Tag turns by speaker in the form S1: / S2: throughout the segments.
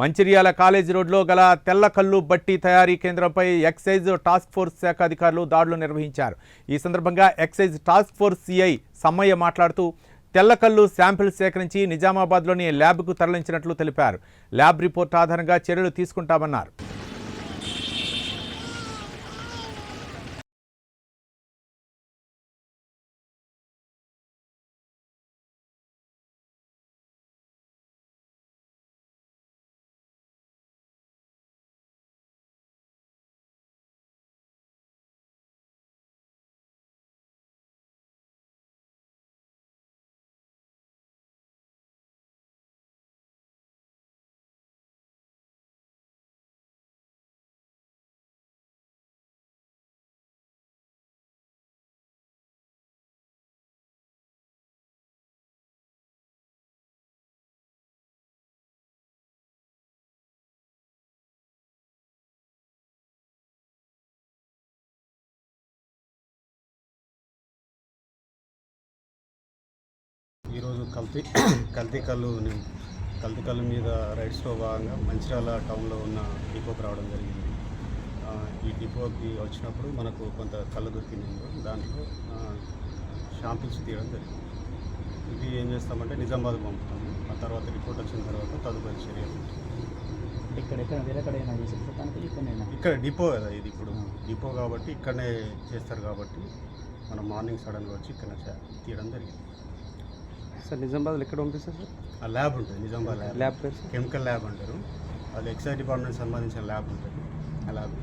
S1: Mancherial college రోడ్లో గల తెల్లకల్లు బట్టి తయారీ కేంద్రంపై ఎక్సైజ్ టాస్క్ ఫోర్స్ శాఖ అధికారులు దాడులు నిర్వహించారు. ఈ సందర్భంగా excise task force CI Sammayya మాట్లాడుతూ తెల్లకల్లు శాంపిల్ సేకరించి నిజామాబాద్లోని ల్యాబ్కు తరలించినట్లు తెలిపారు. ల్యాబ్ రిపోర్ట్ ఆధారంగా చర్యలు తీసుకుంటామన్నారు.
S2: ఈరోజు కల్తీ కల్లు మీద రైడ్స్లో భాగంగా మంచిర్యాల టౌన్లో ఉన్న డిపోకి రావడం జరిగింది. ఈ డిపోకి వచ్చినప్పుడు మనకు కొంత కళ్ళు దొరికింది. దాంట్లో షాంపిల్స్ తీయడం జరిగింది. ఇది ఏం చేస్తామంటే నిజామాబాద్ పంపుతాము. ఆ తర్వాత రిపోర్ట్ వచ్చిన తర్వాత తదుపరి చర్యలు. ఇక్కడ డిపో కదా, ఇది ఇప్పుడు డిపో కాబట్టి ఇక్కడనే చేస్తారు. కాబట్టి మనం మార్నింగ్ సడన్గా వచ్చి ఇక్కడ తీయడం జరిగింది.
S3: సార్ నిజామాబాద్లో ఎక్కడ పంపిస్తారు సార్?
S2: ఆ ల్యాబ్ ఉంటుంది, నిజామాబాద్
S3: ల్యాబ్ పేరు
S2: కెమికల్ ల్యాబ్ అంటారు. అది ఎక్సైజ్ డిపార్ట్మెంట్ సంబంధించిన ల్యాబ్ ఉంటుంది. ఆ ల్యాబ్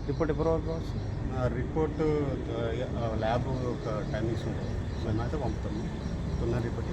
S3: రిపోర్ట్ ఎప్పుడు వరకు రావచ్చు?
S2: రిపోర్టు ల్యాబ్ ఒక టైమింగ్స్ ఉంటాయి. సో మేమైతే పంపుతాము. తొందర రిపోర్ట్